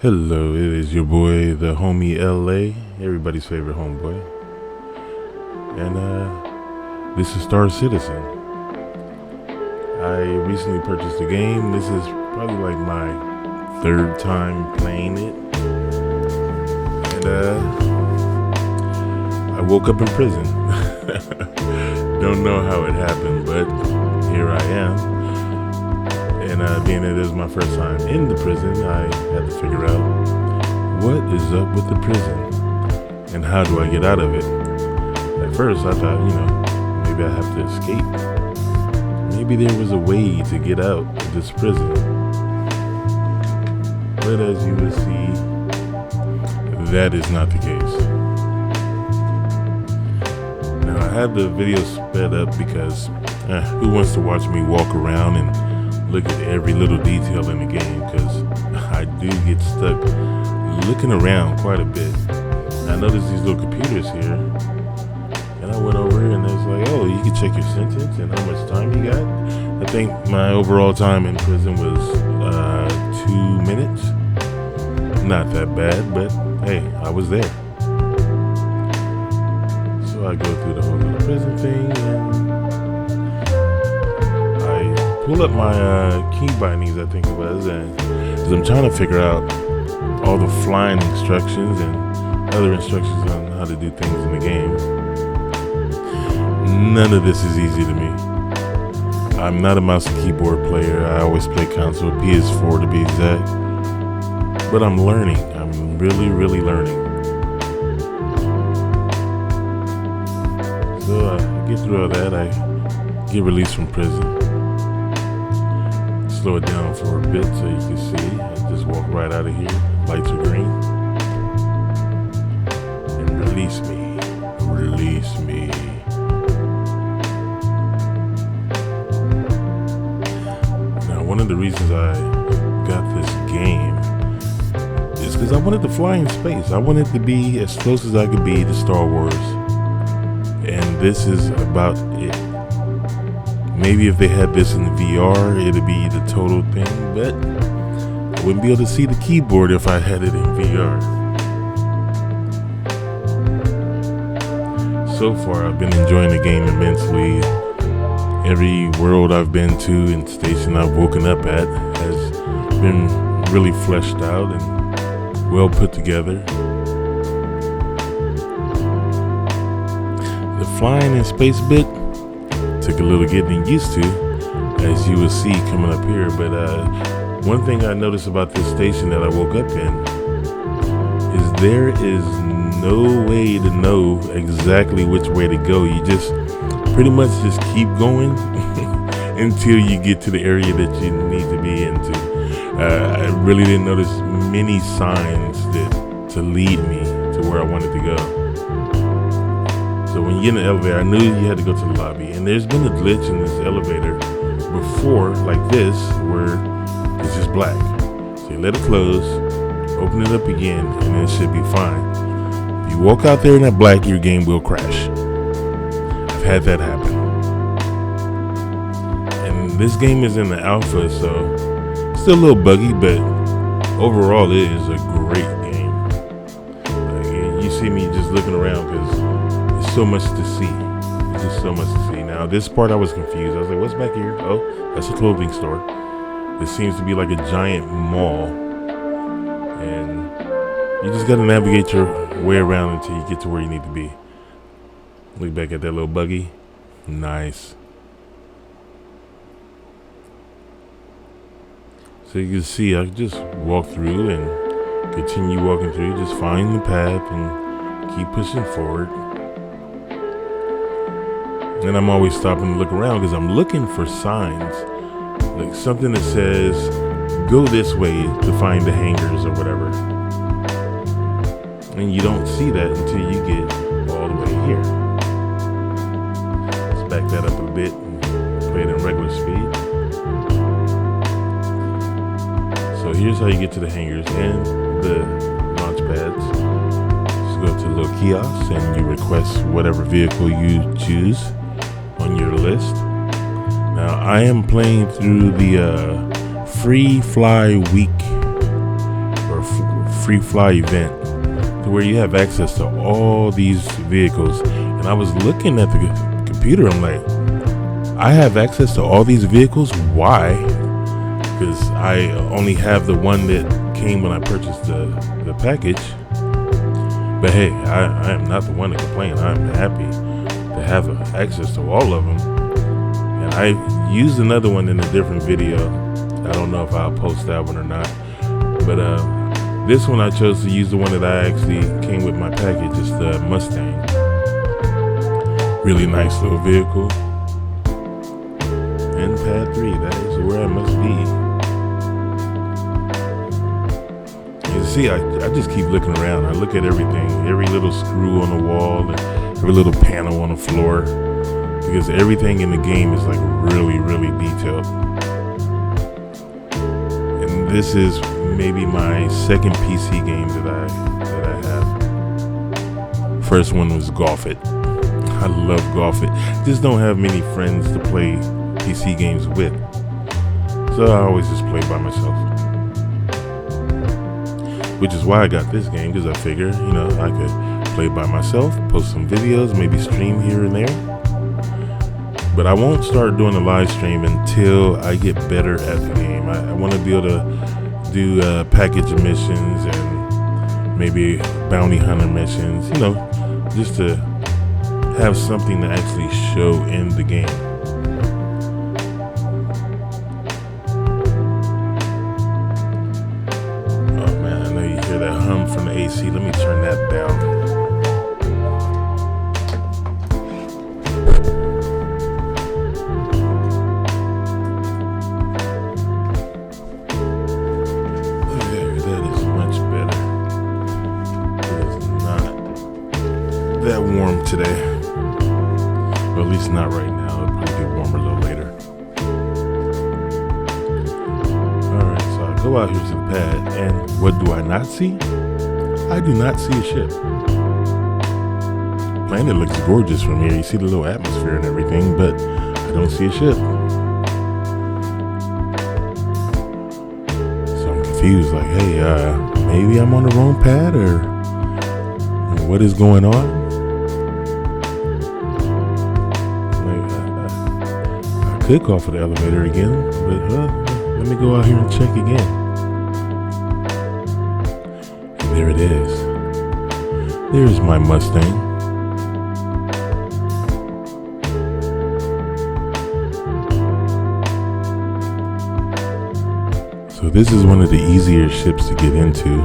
Hello, it is your boy, the homie LA, everybody's favorite homeboy. And this is Star Citizen. I recently purchased the game. This is probably like my third time playing it. And I woke up in prison. Don't know how it happened, but here I am. And being that it was my first time in the prison, I had to figure out what is up with the prison and how do I get out of it. At first, I thought, maybe I have to escape. Maybe there was a way to get out of this prison. But as you will see, that is not the case. Now, I have the video sped up because who wants to watch me walk around and look at every little detail in the game, because I do get stuck looking around quite a bit. I noticed these little computers here, and I went over and it's like, oh, you can check your sentence and how much time you got. I think my overall time in prison was 2 minutes. Not that bad, but hey, I was there. So I go through the whole little prison thing and pull up my key bindings, I think it was, and as I'm trying to figure out all the flying instructions and other instructions on how to do things in the game. None of this is easy to me. I'm not a mouse and keyboard player. I always play console, PS4 to be exact. But I'm learning. I'm really, really learning. So I get through all that. I get released from prison. Slow it down for a bit so you can see. I just walk right out of here. Lights are green. And release me. Release me. Now, one of the reasons I got this game is because I wanted to fly in space. I wanted to be as close as I could be to Star Wars. And this is about it. Maybe if they had this in VR, it'd be the total thing, but I wouldn't be able to see the keyboard if I had it in VR. So far, I've been enjoying the game immensely. Every world I've been to and station I've woken up at has been really fleshed out and well put together. The flying in space bit took a little getting used to, as you will see coming up here. But one thing I noticed about this station that I woke up in is there is no way to know exactly which way to go. You just pretty much just keep going until you get to the area that you need to be into. I really didn't notice many signs to lead me to where I wanted to go. So when you get in the elevator, I knew you had to go to the lobby. And there's been a glitch in this elevator before, like this, where it's just black. So you let it close, open it up again, and then it should be fine. If you walk out there in that black, your game will crash. I've had that happen. And this game is in the alpha, so it's still a little buggy, but overall it is a great game. Like, you see me just looking around because so much to see. It's just so much to see. Now, this part I was confused. I was like, what's back here? Oh, that's a clothing store. This seems to be like a giant mall. And you just got to navigate your way around until you get to where you need to be. Look back at that little buggy. Nice. So you can see, I just walk through and continue walking through. Just find the path and keep pushing forward. And I'm always stopping to look around because I'm looking for signs, like something that says go this way to find the hangars or whatever. And you don't see that until you get all the way here. Let's back that up a bit and play it in regular speed. So here's how you get to the hangars and the launch pads. Just go to the little kiosks and you request whatever vehicle you choose on your list. Now I am playing through the free fly week or free fly event to where you have access to all these vehicles. And I was looking at the computer. I'm like, I have access to all these vehicles. Why? Because I only have the one that came when I purchased the package. But hey, I am not the one to complain. I'm happy to have access to all of them. And I used another one in a different video. I don't know if I'll post that one or not. But this one I chose to use the one that I actually came with my package. It's the Mustang. Really nice little vehicle. And pad 3, that is where I must be. You see, I just keep looking around. I look at everything, every little screw on the wall, and every little panel on the floor, because everything in the game is like really, really detailed. And this is maybe my second PC game that I have. First one was Golf It. I love Golf It. Just don't have many friends to play PC games with, so I always just play by myself. Which is why I got this game, because I figure, I could play by myself, post some videos, maybe stream here and there. But I won't start doing a live stream until I get better at the game. I want to be able to do package missions and maybe bounty hunter missions, just to have something to actually show in the game. Oh man, I know you hear that hum from the AC. Let me turn that down. That warm today, or at least not right now. It'll probably get warmer a little later. Alright, so I go out here to the pad, and what do I not see? I do not see a ship. The planet looks gorgeous from here. You see the little atmosphere and everything, but I don't see a ship. So I'm confused, like, hey, maybe I'm on the wrong pad, or what is going on? Could call for the elevator again, but let me go out here and check again. And there it is. There's my Mustang. So this is one of the easier ships to get into.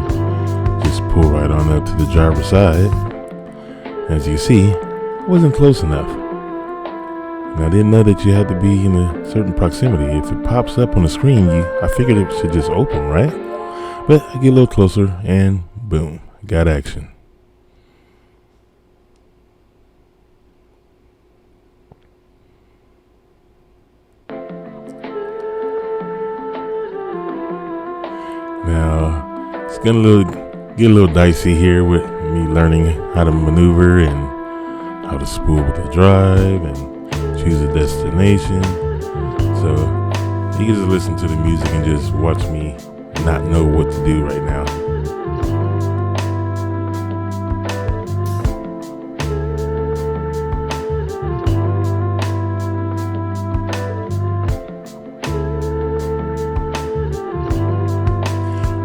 Just pull right on up to the driver's side. As you see, I wasn't close enough. And I didn't know that you had to be in a certain proximity. If it pops up on the screen, I figured it should just open, right? But I get a little closer and boom, got action. Now, it's gonna get a little dicey here with me learning how to maneuver and how to spool with the drive and choose a destination. So you can just listen to the music and just watch me not know what to do right now.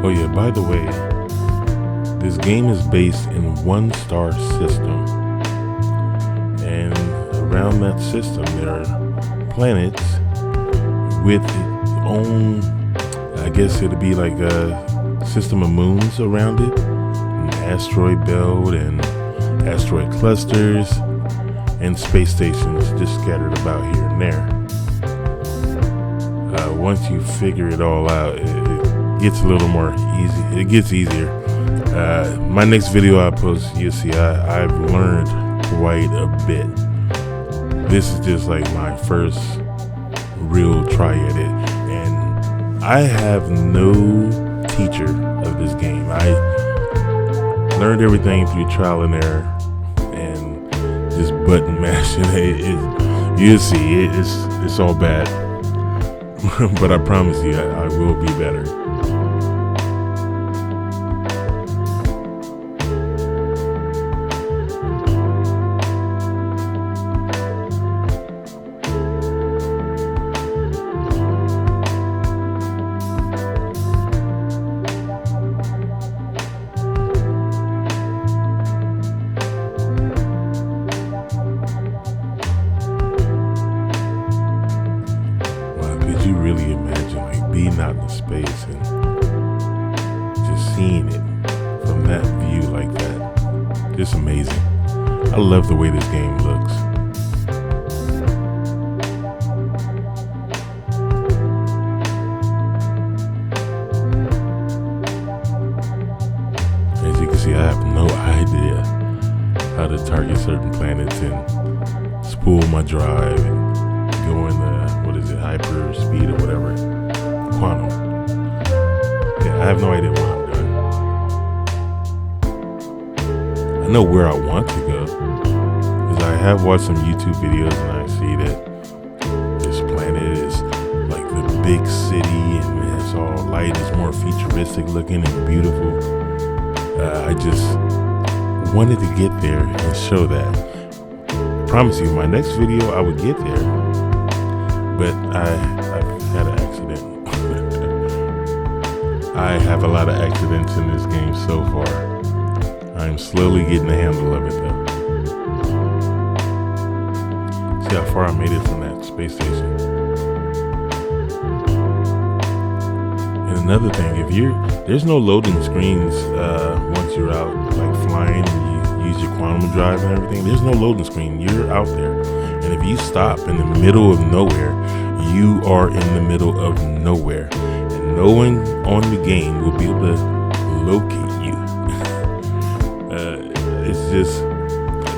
Oh yeah, by the way, this game is based in 1-star system. And around that system there are planets with its own, I guess it'd be like a system of moons around it, an asteroid belt and asteroid clusters and space stations just scattered about here and there. Once you figure it all out, it gets a little more easy. It gets easier. My next video I post, you'll see I've learned quite a bit. This is just like my first real try at it, and I have no teacher of this game. I learned everything through trial and error and just button mashing. You'll see it's all bad, but I promise you I will be better. and just seeing it from that view like that, just amazing. I love the way this game looks. As you can see, I have no idea how to target certain planets and spool my drive and go in hyper speed or whatever, quantum. Yeah, I have no idea what I'm doing. I know where I want to go, because I have watched some YouTube videos and I see that this planet is like the big city and it's all light, it's more futuristic looking and beautiful. I just wanted to get there and show that. I promise you, my next video I would get there, but I've had an accident. I have a lot of accidents in this game so far. I'm slowly getting the handle of it though. See how far I made it from that space station. And another thing, there's no loading screens once you're out, like flying and you use your quantum drive and everything. There's no loading screen. You're out there. And if you stop in the middle of nowhere, you are in the middle of nowhere. And no one on the game will be able to locate you. It's just,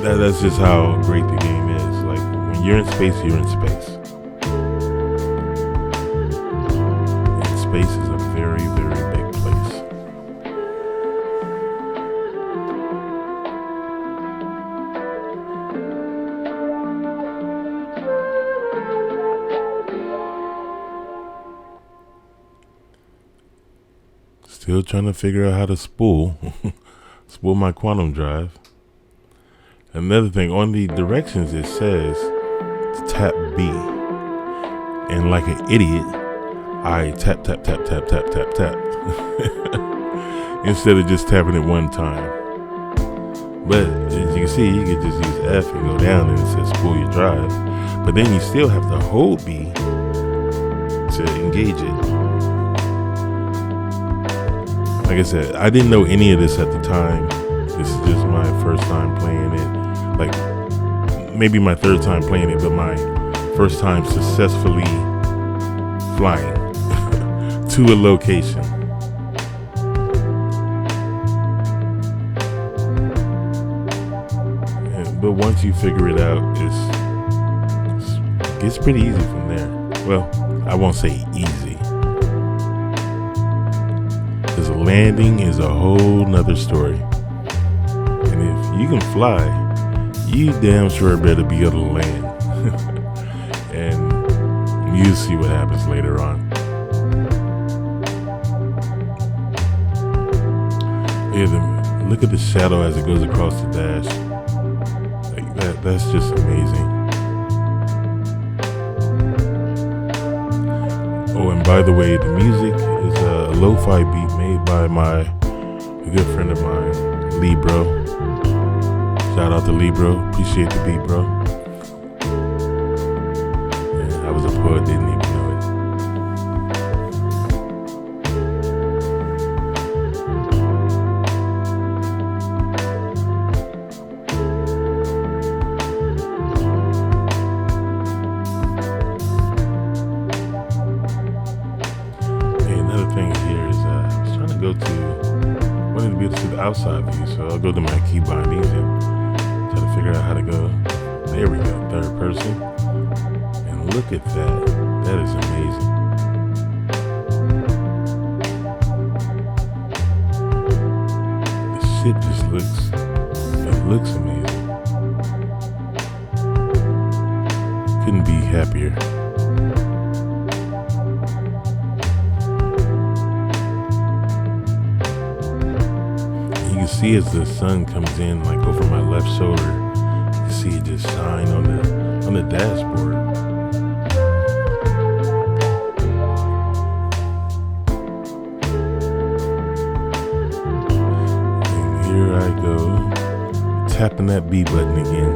that's just how great the game is. Like, when you're in space, you're in space. And space is a very, very big place. Still trying to figure out how to spool my quantum drive. Another thing, on the directions it says to tap B, and like an idiot, I tap instead of just tapping it one time. But as you can see, you can just use F and go down and it says spool your drive, but then you still have to hold B to engage it. Like I said, I didn't know any of this at the time. This is just my first time playing it. Like, maybe my third time playing it, but my first time successfully flying to a location. But once you figure it out, it gets pretty easy from there. Well, I won't say easy. Because landing is a whole nother story. And if you can fly, you damn sure better be able to land. And you'll see what happens later on. Yeah, look at the shadow as it goes across the dash. Like that's just amazing. Oh, and by the way, the music is a lo-fi beat made by a good friend of mine, Lee Bro. Shout out to Lee Bro. Appreciate the beat, bro. Yeah, I was a poet, didn't even know it. Hey, another thing here is I was trying to go to, wanted to be able to see the outside view, so I'll go to my key bindings and try to figure out how to go. There we go, third person. And look at that. That is amazing. The shit just looks amazing. Couldn't be happier. You can see as the sun comes in, like over my left shoulder, you can see it just shine on the dashboard. And here I go, tapping that B button again.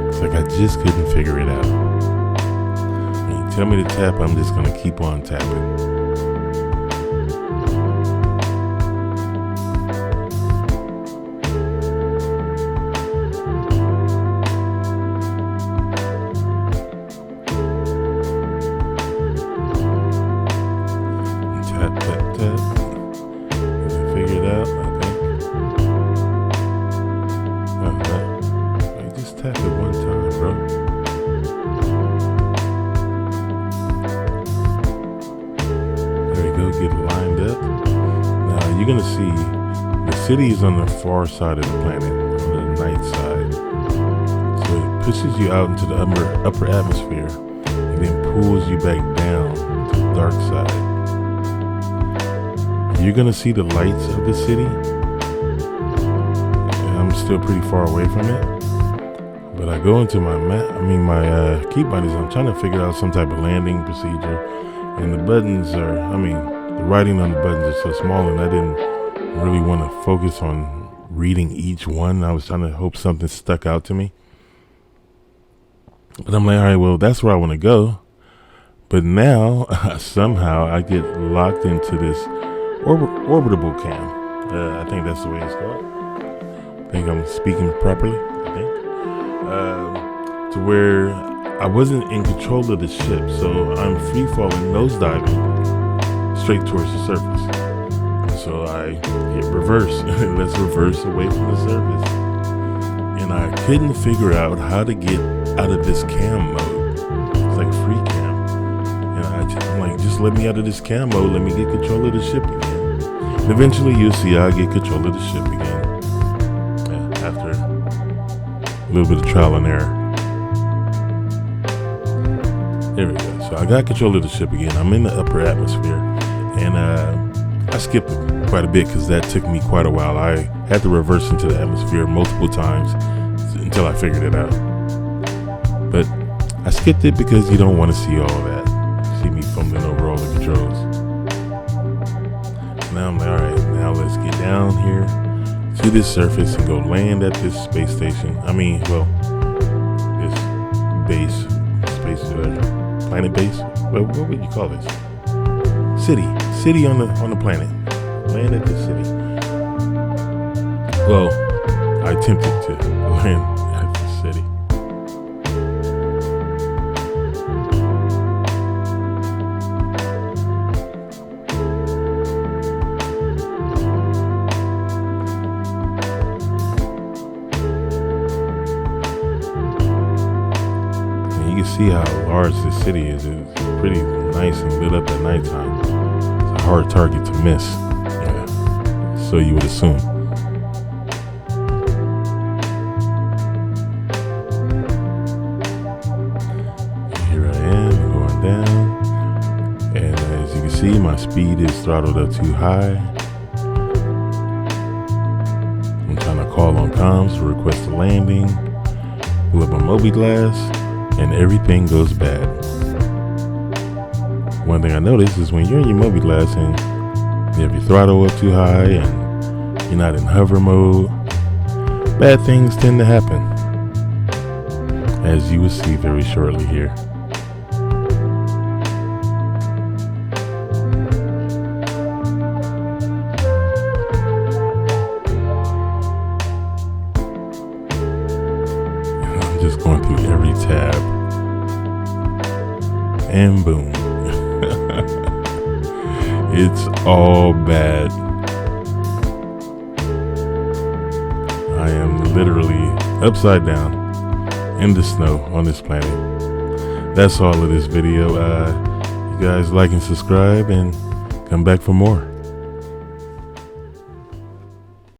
It's like I just couldn't figure it out. tell me to tap, I'm just gonna keep on tapping. Tap, tap, tap. Figure it out, I think. Just tap it one time, bro. There we go, get lined up. Now you're gonna see the city is on the far side of the planet, on the night side. So it pushes you out into the upper atmosphere and then pulls you back down to the dark side. You're gonna see the lights of the city. I'm still pretty far away from it, but I go into my key bindings. I'm trying to figure out some type of landing procedure, and the buttons are, the writing on the buttons is so small, and I didn't really want to focus on reading each one. I was trying to hope something stuck out to me, but I'm like, all right, well, that's where I want to go. But now somehow I get locked into this orbitable cam. I think that's the way it's called. I think I'm speaking properly, I think. To where I wasn't in control of the ship, so I'm free falling, nosediving straight towards the surface. So I hit reverse. Let's reverse away from the surface. And I couldn't figure out how to get out of this cam mode. It's like free cam. And I'm like, just let me out of this cam mode. Let me get control of the ship again. And eventually you'll see I get control of the ship again. After a little bit of trial and error. There we go. So I got control of the ship again. I'm in the upper atmosphere. And I skipped quite a bit because that took me quite a while. I had to reverse into the atmosphere multiple times until I figured it out. But I skipped it because you don't want to see all of that. See me fumbling over all the controls. Now I'm like, all right, now let's get down here to this surface and go land at this space station. This planet base. What would you call this? City on the planet. Land at the city. Well, I attempted to land at the city. You can see how large this city is. It's pretty nice and lit up at nighttime. It's a hard target to miss. Yeah. So you would assume. Here I am going down. And as you can see, my speed is throttled up too high. I'm trying to call on comms to request a landing. Pull up my Moby glass. And everything goes bad. One thing I noticed is when you're in your Moby glass and you have your throttle up too high and you're not in hover mode, bad things tend to happen, as you will see very shortly here. Just going through every tab, and boom. It's all bad. I am literally upside down in the snow on this planet. That's all of this video. You guys like and subscribe and come back for more.